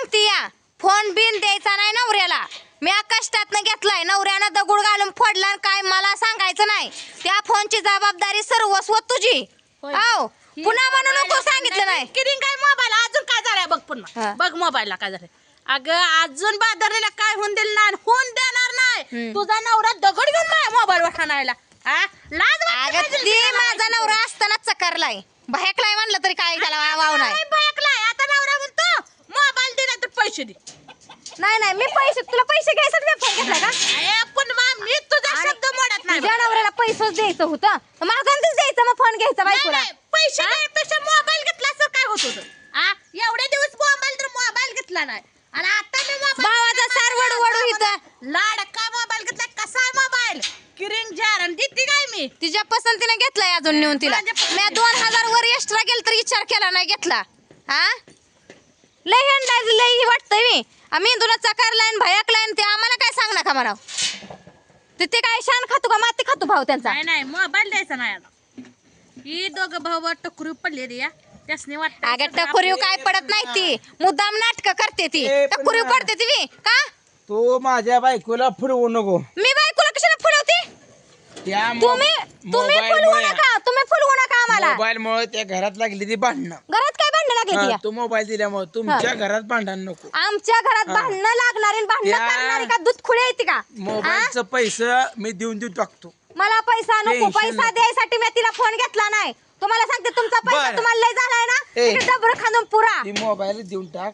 सांगते या फोन बिन द्यायचा नाही नवऱ्याला मी कष्टातनं घेतलाय नवऱ्यानं दगड घालून फोडला काय मला सांगायचं नाही त्या फोनची जबाबदारी सर्वस्व तुझी हो पुन्हा म्हणू नको सांगितलं नाही किती काय मोबाईल अजून काय झालंय बघ पुन्हा बघ मोबाईलला काय झालंय अगं अजून बाजारला काय होऊन दिलं नाही होऊन देणार नाही तुझा नवरा दगड घेऊन माझ्या मोबाईल वर खाणायला लाज अगं ती माझा नवरा असताना चकारलाय भयकलाय म्हणलं तरी काय त्याला वाव नाही भयकलाय आता नवरा म्हणतो मोबाईल दे नाही तर पैसे दे नाही नाही मी पैसे तुला पैसे घ्यायसाठी फोन घेतला का पण मी तुझा शब्द मोडत नाही तुझ्या नवऱ्याला पैसेच द्यायचं होतं मागांतीच द्यायचं मग फोन घ्यायचा बायकोला पैसे देण्यापेक्षा मोबाईल घेतला तर काय होत होतं एवढे दिवस मोबाईल तर मोबाईल घेतला नाही आणि आता मी भावाचा सार वडू वडू इथं लाडका मोबाईल घेतला कसा आहे मोबाईल किरिंग जार देते काय मी तिच्या पसंतीने घेतलाय अजून नेऊन तिला मी 2000 वर एक्स्ट्रा केलं तर विचार केला नाही घेतला हा लय अंदाज लय वाटतंय मी आम्ही तुला चकारलाय भयाकलाय ते आम्हाला काय सांगणार का म्हणा ते काय शान खातो का माती खातो भाऊ त्यांचा नाही नाही मोबाईल द्यायचा नाही आता ही दोघं भाऊ टकुरी पडले रे या त्यासने वाटत अगं टकुरीव काय पडत नाही ती मुद्दाम नाटक करते ती टकुरीव पडते ती का तू माझ्या बायकोला फुलवू नको मी बायकोला कशाला फुलवते तुम्ही फुलवू नका तुम्ही फुलवू नका आम्हाला मोबाईल मुळे त्या घरात लागली ती भांडणं घरात काय भांडणं लागली तू मोबाईल दिल्यामुळे तुमच्या घरात भांडण नको आमच्या घरात भांडणं लागणारी भांडणं करणारी का दूध खुळे येते का मोबाईलचं पैसे मी देऊन टाकतो मला पैसा नको पैसा द्यायसाठी मी तिला फोन घेतला नाही तुम्हाला सांगते तुमचा पैसा तुम्हाला लय झालाय ना डबर खांदून पुरा ती मोबाईल देऊन टाक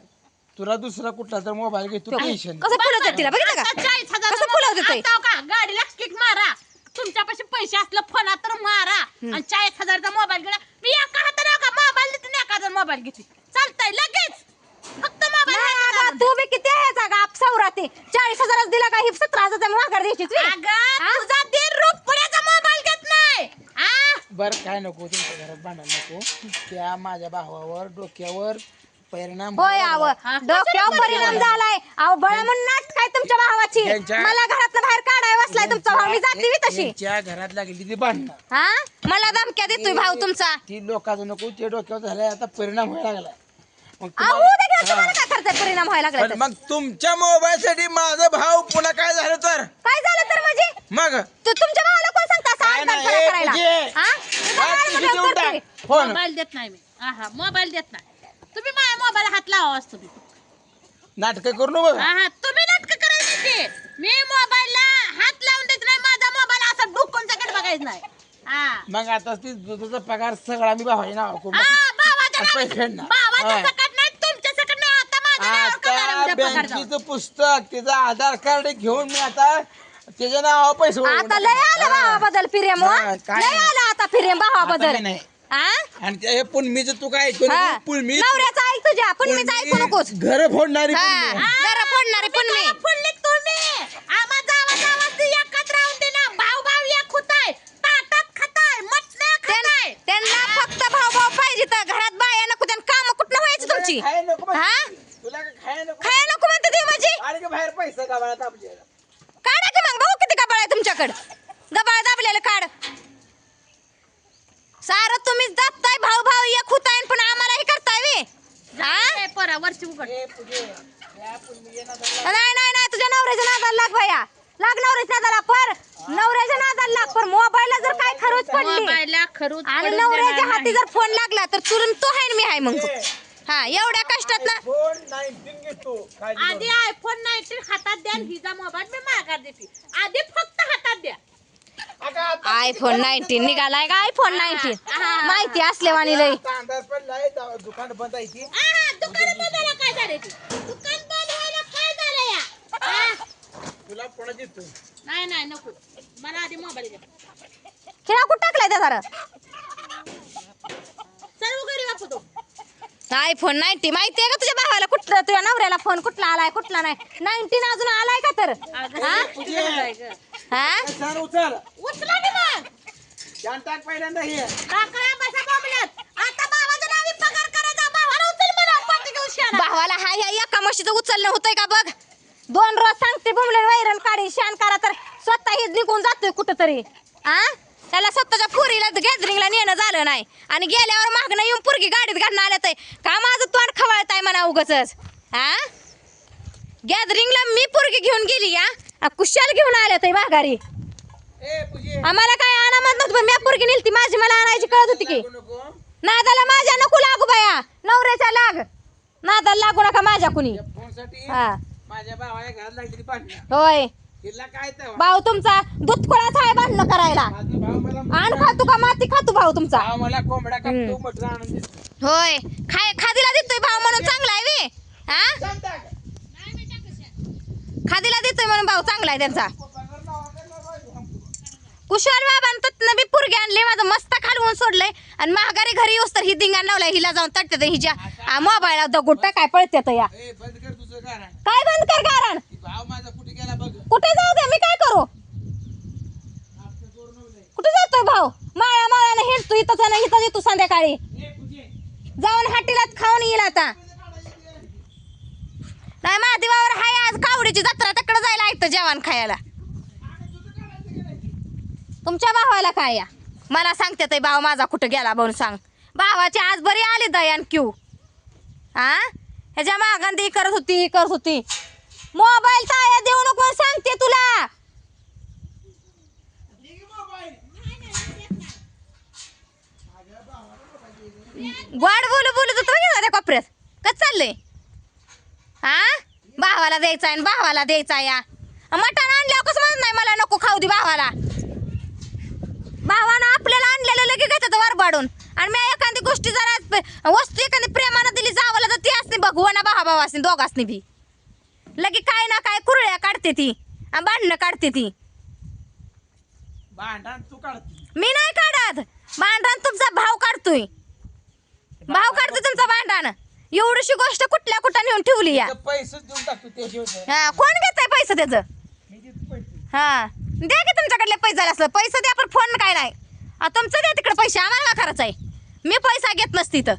तुला दुसरा कुठला तर मोबाईल घेतो टेन्शन कसं फुलवते तिला बघितलं का 40,000 कसं फुलवते का गाडीला किक मारा तुमच्यापाशी पैसे असलं फोन तर मारा आणि 40,000चा मोबाईल घेणार मी एका हाताने का मोबाईल देते एका हाताने मोबाईल घेते चालतंय लगेच फक्त मोबाईल तू बी किती आहे का सौरा ते 40,000 दिला का 17,000 माघार द्यायची तुझा 1.5 रुपयाचा मोबाईल घेत नाही बर काय नको तुमच्या घरात भांडण नको त्या माझ्या भावावर डोक्यावर परिणाम होय आव डोक्यावर परिणाम झालाय अहो बळा म्हणून नाट काय तुमच्या भावाची मला घरातनं बाहेर काढाय बसलाय तुमचा भाऊ मी जाते मी तशी त्या घरात लागली ती भांडणं हा मला धमक्या देतोय भाऊ तुमचा ती लोकांचं नको ते डोक्यावर झालाय आता परिणाम व्हायला लागलाय परिणाम व्हायला लागला मग तुमच्या मोबाईल साठी माझा भाऊ पुन्हा काय झालं तर काय झालं तर म्हणजे मग तुमच्या भावाला कोण सांगता मोबाईल देत नाही मी मोबाईल देत नाही तुम्ही माझ्या मोबाईल हात लावा तुम्ही नाटक करू नको तुम्ही नाटक करायची मी मोबाईलला हात लावून देत नाही माझा मोबाईल असा डुकून सकट बघायचं नाही मग आता ती तुझा पगार सगळा मी भावाच्या नावावर बँकेचं पुस्तक त्याचं आधार कार्ड घेऊन मी आता त्याच्या नावावर पैसे आता लय आलं भावाबद्दल प्रेम लय आलं आता प्रेम भावाबद्दल आणि ते पुनमीच तू काय पुनमी नवऱ्याचं ऐक तुझ्या पुनमीच ऐकू नकोस घर फोडणारी घर फोडणारी पुनमी फुललीत तुम्ही आम्हा जावा जावा ती एकत्र राहून दे ना भाऊ भाऊ एक होताय ताटात खाताय मटण्या खाताय त्यांना फक्त भाऊ भाऊ पाहिजे तर घरात बाया नको त्यांना काम कुठं व्हायची तुमची तुला खाय नको खाया नको म्हणते ते माझी आणि बाहेर पैसा गावाला आपल्याला काढा की मग भाऊ किती गबाळ आहे तुमच्याकडे गबाळ दाबलेलं काढ सारं तुम्ही जाताय भाऊ भाऊ एक होताय पण आम्हाला हे करताय वे परा वरची उघड नाही नाही नाही तुझ्या नवऱ्याच्या नादाला लाग भैया लाग नवऱ्याच्या नादाला पर नवऱ्याच्या नादाला लाग पर मोबाईलला जर काय खरोच पडली मोबाईलला खरोच आणि नवऱ्याच्या हाती जर फोन लागला तर चुरून तो आहे मी आहे मग हा एवढ्या कष्टात ना आधी आयफोन 19 हातात द्या हिचा मोबाईल मी माघार देते आधी फक्त हातात द्या आयफोन 19 निघालाय का आयफोन 19 माहिती असलेवानी लय दुकान बंद आहे ती दुकान बंदायला काय झाले दुकान बंद व्हायला काय झालं या तुला कोणा देतो नाही नाही नको मला आधी मोबाईल द्या खेळा कुठं टाकलाय त्या सारं सर्व घरी वापरतो आयफोन 90 माहितीये का तुझ्या भावाला कुठला तुझ्या नवऱ्याला फोन कुठला आलाय कुठला नाही 19 अजून आलाय का तर उचला की मग टाक पहिल्यांदा हे टाकळ्या बसा बोंबलत आता भावाचं नावी पगार करायचा भावाला उचल मला पाठी घेऊन शान भावाला हाय हाय एका म्हशीचं उचलणं होतंय का बघ 2 रोज सांगते बोंबले वैरण काढी शान करा तर स्वतःही निघून जातोय कुठंतरी त्याला स्वतःच्या पुरीला गॅदरिंगला नेणं झालं नाही आणि गेल्यावर मागणं येऊन पुरगी गाडीत घालणं आल्यात का माझं तोंड खवळताय म्हणा उगाचच गॅदरिंगला मी पोरगी घेऊन गेली या कुशाल घेऊन आल्या ते माघारी. ए पूजे आम्हाला काय आणा म्हणत नव्हतं पण मी पोरगी नेलती माझी मला आणायची कळत होती की. नको नादाला माझ्या नको लागू बाया नवऱ्याच्या लाग नादाला लागू नका माझ्या कुणी. फोनसाठी हा माझ्या भावाला घरात लागली पाणी होय तिला काय तेव्हा भाऊ तुमचा दुधकोळाच आहे भांडणं करायला. माझा भाव मला आण खातू का माती खातू भाऊ तुमचा. भाव मला कोंबडा कापतो मटर आणून देतो. होय खादीला देतोय भाऊ म्हणून चांगला आहे वे. हा सांगता का? खादीला देतोय म्हणून भाऊ चांगला आहे त्यांचा. कुशाल बाबांनी बी पुरगी आणली माझं मस्त खालवून सोडलंय आणि महागारी घरी येऊस तर ही दिंगाण लावलाय हिला जाऊन तटते हिच्या मोबाईल दगड काय पळत्यात या. ए बंद कर तुझं गारण काय बंद कर कारण भाव माझा कुठे गेला बघ कुठे जाऊ दे मी काय करू. कुठे जातोय भाऊ माळा माळाने हिंडतो इथंच ना इथं येतो संध्याकाळी ए पूजे जाऊन हाटीलाच खाऊन येईल आता. नाही महादेवावर हाय आज कावडीची जत्रा तिकडे जायला ऐकतं जेवण खायला. तुमच्या भावाला काय या मला सांगते ते भाव माझा कुठं गेला म्हणून सांग. भावाची आज बरी आली दयान क्यू. हा ह्याच्या मागं ती करत होती मोबाईल ताया देऊ नको म्हणून सांगते तुला. गोड बोलू बोलू तर त्या कोपऱ्यात कच चाललंय. हा भावाला द्यायचा आहे भावाला द्यायचा या मटण आणल्यावर कसं म्हणत नाही मला नको खाऊ दे भावाला. भावानं आपल्याला आणलेलं लगेच घेतात वरबाडून आणि मी एखादी गोष्टी जरा वस्तू एखादी प्रेमानं दिली जावला तर ती असते भगवाना भावा असते दोघांनी बी लगे काय ना काय कुरळ्या काढते ती आणि भांडणं काढते ती. भांडण तू काढते मी नाही काढत भांडण तुमचा भाव काढतोय. भाव काढतोय तुमचा भांडण. एवढीशी गोष्ट कुठल्या कुठं नेऊन ठेवली या. पैसे देऊन टाकतो ते शेवट हा कोण घेताय पैसे त्याचं. मी देतो पैसे हा द्या की तुमच्याकडले पैसे झाले असलं पैसे द्या पण फोन काय नाही. तुमचं द्या तिकडे पैसे आम्हाला का खरंच आहे. मी पैसा घेत नसती तर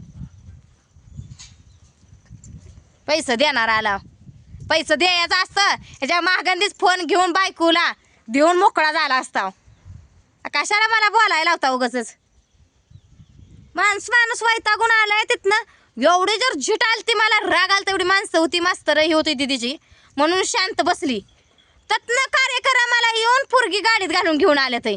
पैसे देणार आला पैसे द्यायचं असतं ह्याच्या महागंदीच फोन घेऊन बायकोला देऊन मोकळा झाला असता. कशाला मला बोलायला होता उगाच. माणूस वैतागून आलाय तिथनं एवढी जर झिट आलती मला राग आलता एवढी माणसं होती मास्तर ही होती दिदीची म्हणून शांत बसली. तत्न कार्यक्रमाला येऊन पोरगी गाडीत घालून घेऊन आले ते.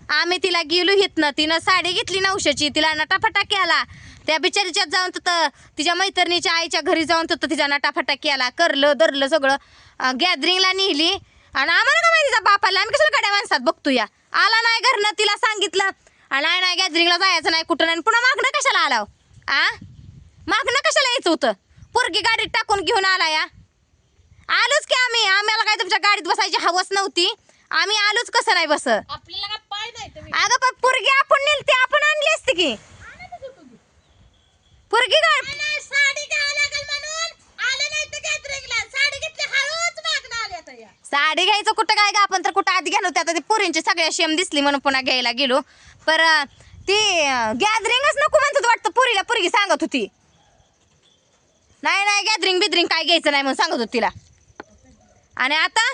आम्ही तिला गेलो हितनं तिनं साडी घेतली 900ची तिला नटाफटा केला. त्या बिचारीच्यात जाऊन तर तिच्या मैत्रिणीच्या आईच्या घरी जाऊन तर तिचा नटाफटा केला करलं धरलं सगळं गॅदरिंगला नेली आणि आम्हाला का माहिती तिचा बापाला आम्ही कशाला गाड्या माणसात बघतो या. आला नाही घरनं तिला सांगितलं नाही नाही गॅदरिंगला जायचं नाही कुठं नाही पुन्हा मागणं कशाला आला. मागणं कशाला यायचं होतं. पोरगी गाडीत टाकून घेऊन आला या. आलोच की आम्हाला काय तुमच्या गाडीत बसायची हवस नव्हती. आम्ही आलोच कसं नाही बस. आपल्याला काय पाय नाही तुम्ही अगं पण पोरगी आपण नेलती आपण आणली असती की पोरगी गाडी साडी घ्यावं लागेल म्हणून आले नाही तर गॅदरिंगला साडी घेतली हळूच मागणं आले आता या. साडी घ्यायचं कुठं काय गा आपण तर कुठं आधी घेणार होते. आता ती पोरींची सगळ्या शेम दिसली म्हणून पुन्हा घ्यायला गेलो. पर ती गॅदरिंगच नको म्हणत होती वाटतं पोरीला. पोरगी सांगत होती नाही नाही गॅदरिंग बिदरिंग काय घ्यायचं नाही म्हणून सांगत होती तिला. आणि आता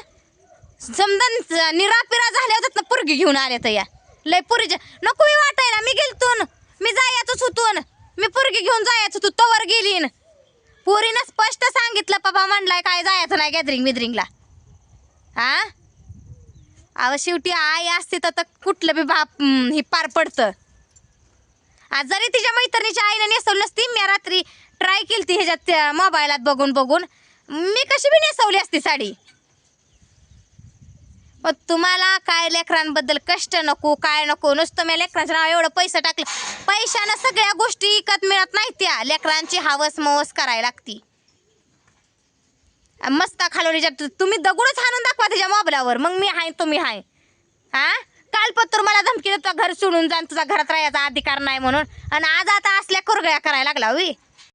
समजा निरापिरा झाल्या होतात ना पोरगी घेऊन आल्या तर या लय पोरीच्या नको मी वाटायला. मी गेलतून मी जायचंच होतून मी पोरगी घेऊन जायचं होतो तवर गेलीन. पोरीनं स्पष्ट सांगितलं पप्पा म्हणलाय काय जायचं नाही गॅदरिंग बिदरिंगला. अहो शेवटी आई असते तर कुठलं बी बाप ही पार पडतं. आज जरी तिच्या मैत्रिणीच्या आईने नेसवली नसती मी रात्री ट्राय केली ती ह्याच्यात मोबाईलात बघून बघून मी कशी बी नेसवली असती साडी. मग तुम्हाला काय लेकरांबद्दल कष्ट नको काय नको नुसतं मी लेकरांच्या नाव एवढं पैसे टाकलं. पैशानं सगळ्या गोष्टी विकत मिळत नाही. त्या लेकरांची हवस मवस करायला लागती. मस्त खालवलीच्या तुम्ही दगडच हाणून दाखवा तिच्या मोबाईलवर मग मी हाय तुम्ही हाय. कालपत्र मला धमकी देतो घर सोडून जा तुझा घरात राहायचा अधिकार नाही म्हणून आणि आज आता असल्या कुरगळ्या करायला लागला.